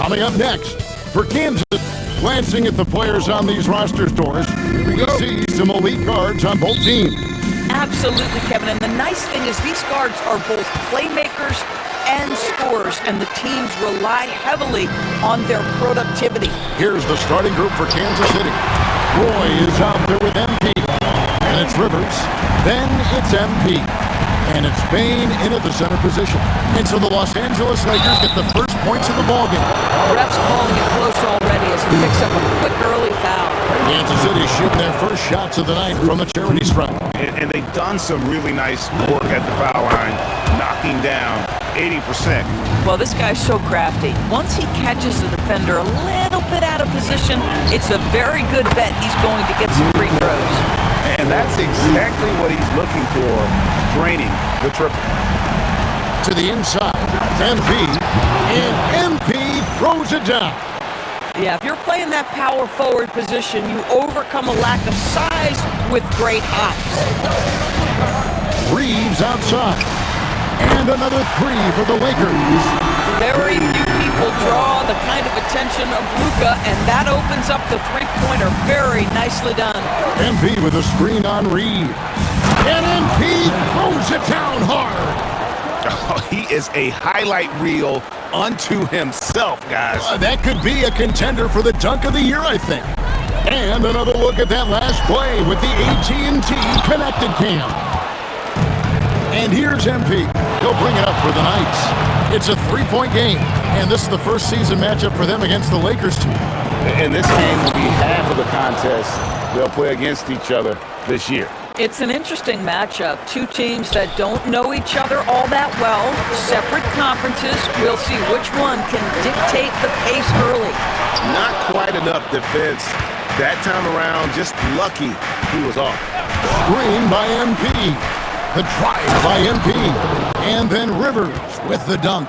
Coming up next, for Kansas, glancing at the players on these roster doors, we see some elite guards on both teams. Absolutely, Kevin. And the nice thing is these guards are both playmakers and scorers, and the teams rely heavily on their productivity. Here's the starting group for Kansas City. Roy is out there with MP. And it's Rivers. Then it's MP. And it's Bain in at the center position. And so the Los Angeles Lakers get the first points of the ballgame. Ref's calling it close already as he picks up a quick early foul. Kansas City shooting their first shots of the night from the charity stripe. And they've done some really nice work at the foul line, knocking down 80%. Well, this guy's so crafty. Once he catches the defender a little bit out of position, it's a very good bet he's going to get some free throws. And that's exactly what he's looking for, draining the triple. To the inside, MP, and MP throws it down. Yeah, if you're playing that power forward position, you overcome a lack of size with great hops. Reeves outside. And another three for the Lakers. Very few people draw the kind of attention of Luka, and that opens up the three-pointer. Very nicely done. MP with a screen on Reeves. And MP throws it down hard. Oh, he is a highlight reel unto himself, guys. That could be a contender for the dunk of the year, I think. And another look at that last play with the AT&T connected cam. And here's MP. He'll bring it up for the Knights. It's a three-point game, and this is the first season matchup for them against the Lakers team. And this game will be half of the contest they'll play against each other this year. It's an interesting matchup. Two teams that don't know each other all that well, separate conferences. We'll see which one can dictate the pace early. Not quite enough defense that time around. Just lucky he was off. Screen by MP. The drive by MP. And then Rivers with the dunk.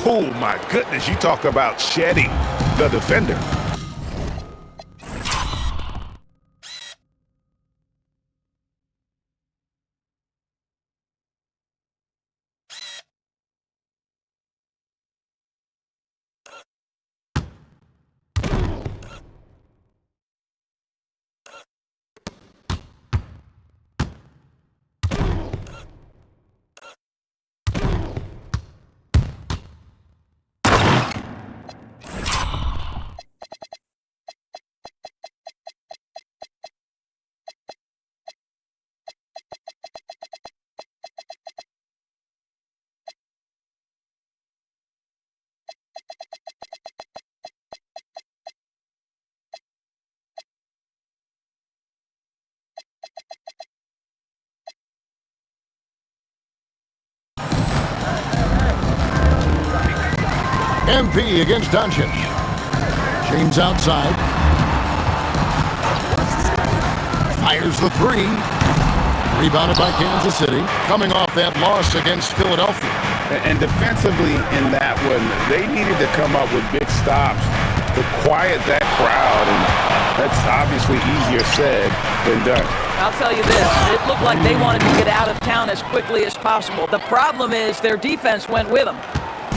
Oh, my goodness. You talk about shedding the defender. MP against Doncic. James outside. Fires the three. Rebounded by Kansas City. Coming off that loss against Philadelphia. And defensively in that one, they needed to come up with big stops to quiet that crowd. And that's obviously easier said than done. I'll tell you this, it looked like they wanted to get out of town as quickly as possible. The problem is their defense went with them.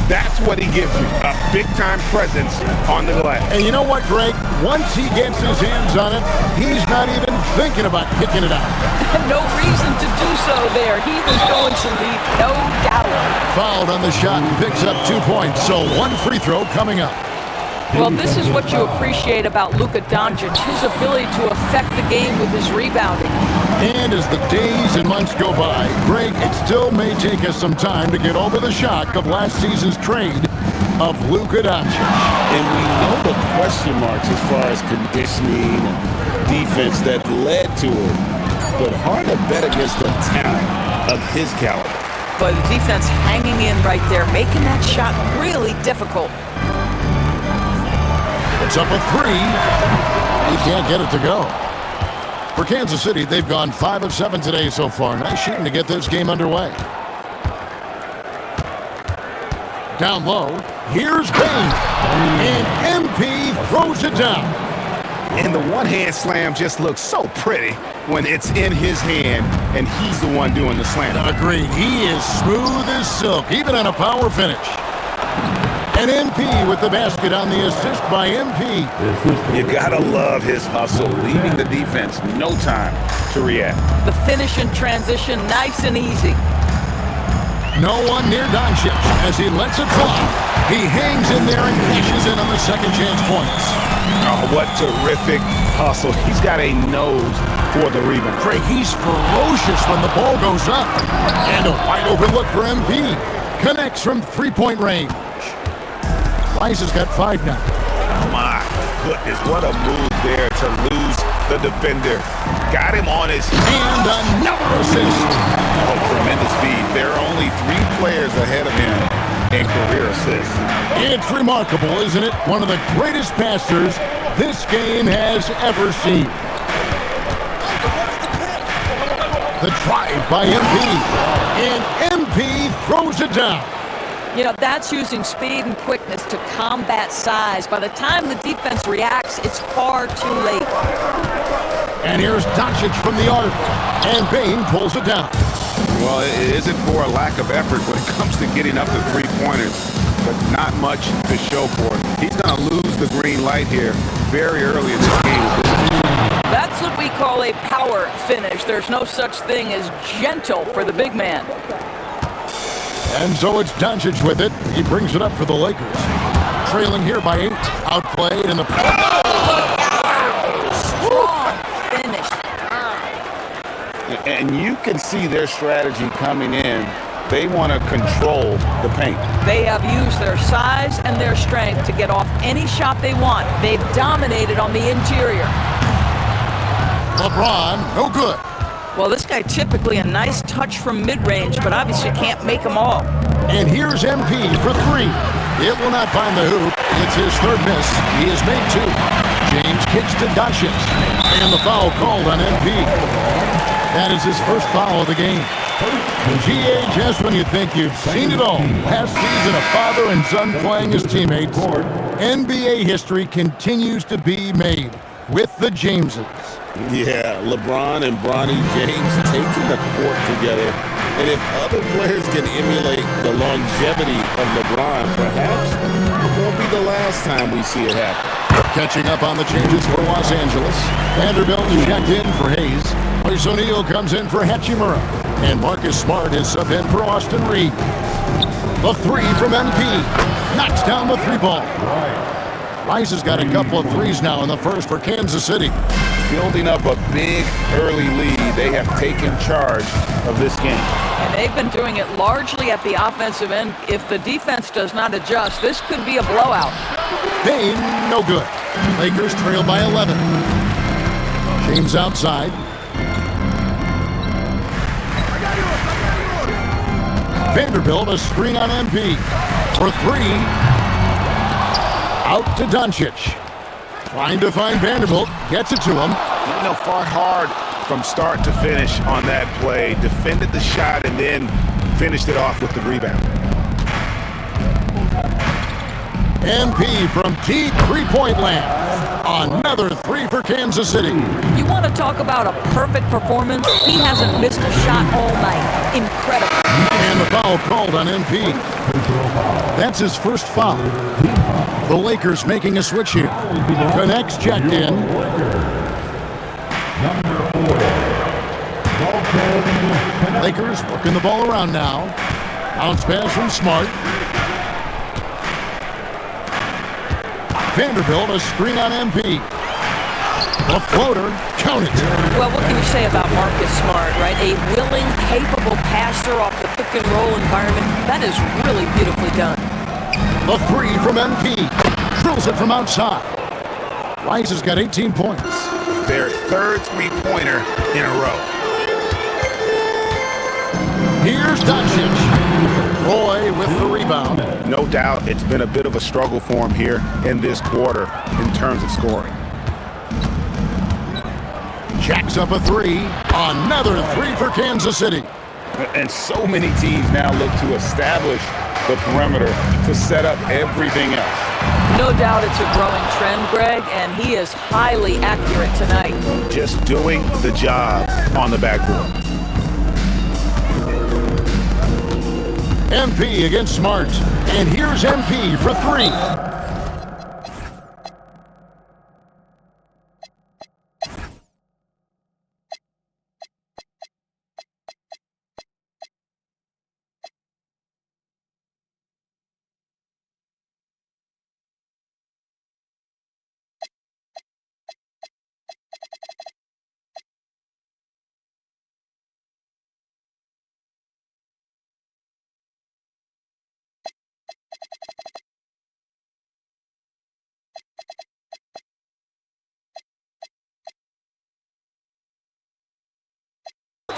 That's what he gives you, a big-time presence on the glass. And you know what, Greg? Once he gets his hands on it, he's not even thinking about kicking it out. No reason to do so there. He was going to lead, no doubt. Fouled on the shot and picks up 2 points, so one free throw coming up. Well, this is what you appreciate about Luka Doncic, his ability to affect the game with his rebounding. And as the days and months go by, Greg, it still may take us some time to get over the shock of last season's trade of Luka Doncic. And we know the question marks as far as conditioning and defense that led to it. But hard to bet against a talent of his caliber. But the defense hanging in right there, making that shot really difficult. It's up a three. He can't get it to go. For Kansas City, they've gone 5 of 7 today so far. Nice shooting to get this game underway. Down low, here's Bain. And MP throws it down. And the one-hand slam just looks so pretty when it's in his hand and he's the one doing the slam. Agreed. He is smooth as silk, even on a power finish. And MP with the basket on the assist by MP. You gotta love his hustle, leaving the defense no time to react. The finish in transition, nice and easy. No one near Doncic as he lets it fly. He hangs in there and cashes in on the second chance points. Oh, what terrific hustle. He's got a nose for the rebound. Craig, he's ferocious when the ball goes up. And a wide open look for MP. Connects from three-point range. Rice has got 5 now. My goodness, what a move there to lose the defender. Got him on his And another assist. Oh, tremendous feed. There are only 3 players ahead of him in career assists. It's remarkable, isn't it? One of the greatest passers this game has ever seen. The drive by MP. And MP throws it down. You know, that's using speed and quickness to combat size. By the time the defense reacts, it's far too late. And here's Doncic from the arc. And Bane pulls it down. Well, it isn't for a lack of effort when it comes to getting up to three-pointers, but not much to show for it. He's going to lose the green light here very early in this game. That's what we call a power finish. There's no such thing as gentle for the big man. And so it's Doncic with it. He brings it up for the Lakers. Trailing here by 8. Outplayed in the... Strong finish. And you can see their strategy coming in. They want to control the paint. They have used their size and their strength to get off any shot they want. They've dominated on the interior. LeBron, no good. Well, this guy typically a nice touch from mid-range, but obviously can't make them all. And here's MP for 3. It will not find the hoop. It's his 3rd miss. He has made 2. James kicks to Doncic. And the foul called on MP. That is his first foul of the game. GA, just when you think you've seen it all. Last season, a father and son playing as teammates. NBA history continues to be made with the Jameses. Yeah, LeBron and Bronny James taking the court together. And if other players can emulate the longevity of LeBron, perhaps it won't be the last time we see it happen. Catching up on the changes for Los Angeles. Vanderbilt checked in for Hayes. Royce O'Neal comes in for Hachimura. And Marcus Smart is sub in for Austin Reed. The 3 from MP. Knocks down the 3-ball. Rice has got a couple of threes now in the first for Kansas City. Building up a big early lead. They have taken charge of this game. And they've been doing it largely at the offensive end. If the defense does not adjust, this could be a blowout. Bane, no good. Lakers trail by 11. James outside. Vanderbilt a screen on MP. For 3. Out to Doncic. Trying to find Vanderbilt. Gets it to him. You know, fought hard from start to finish on that play. Defended the shot and then finished it off with the rebound. MP from deep 3-point land. Another 3 for Kansas City. You want to talk about a perfect performance? He hasn't missed a shot all night. Incredible. And the foul called on MP. That's his first foul. The Lakers making a switch here. Connects checked in. Lakers working the ball around now. Bounce pass from Smart. Vanderbilt a screen on MP. A floater, count it. Well, what can you say about Marcus Smart, right? A willing, capable passer off the pick-and-roll environment. That is really beautifully done. The 3 from MP. Drills it from outside. Rice has got 18 points. Their 3rd 3-pointer in a row. Here's Doncic. Roy with the rebound. No doubt it's been a bit of a struggle for him here in this quarter in terms of scoring. Jacks up a 3. Another 3 for Kansas City. And so many teams now look to establish the perimeter to set up everything else. No doubt it's a growing trend, Greg, and he is highly accurate tonight. Just doing the job on the backboard. MP against Smart. And here's MP for 3.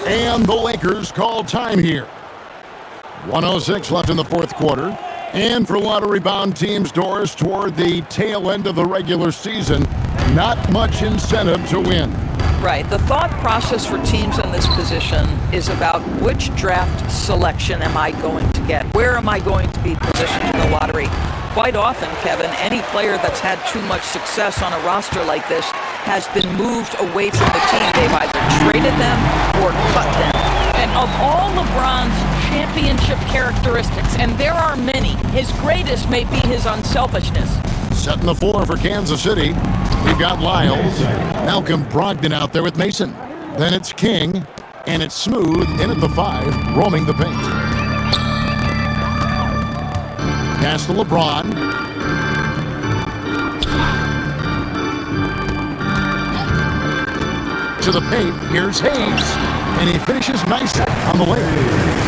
And the Lakers call time here. 1:06 left in the fourth quarter. And for a lot of rebound teams, Doris, toward the tail end of the regular season, not much incentive to win. Right. The thought process for teams in this position is about which draft selection am I going to get? Where am I going to be positioned in the lottery? Quite often, Kevin, any player that's had too much success on a roster like this has been moved away from the team. They've either traded them or cut them. And of all LeBron's championship characteristics, and there are many, his greatest may be his unselfishness. Setting the floor for Kansas City, we've got Lyles, Malcolm Brogdon out there with Mason. Then it's King, and it's Smooth in at the 5, roaming the paint. Pass to LeBron. To the paint, here's Hayes, and he finishes nicely on the way.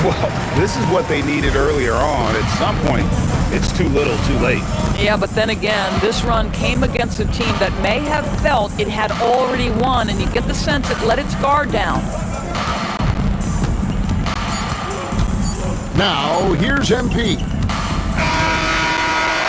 Well, this is what they needed earlier on. At some point, it's too little, too late. Yeah, but then again, this run came against a team that may have felt it had already won, and you get the sense it let its guard down. Now, here's MP.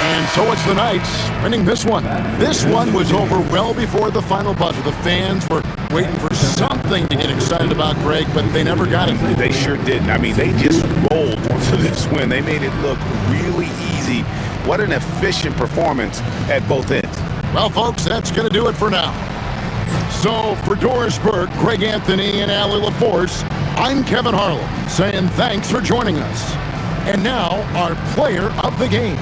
And so it's the Knights winning this one. This one was over well before the final buzzer. The fans were waiting for something to get excited about, Greg, but they never got it. They sure didn't. I mean, they just rolled to this win. They made it look really easy. What an efficient performance at both ends. Well, folks, that's going to do it for now. So, for Doris Burke, Greg Anthony, and Allie LaForce, I'm Kevin Harlan saying thanks for joining us. And now, our player of the game.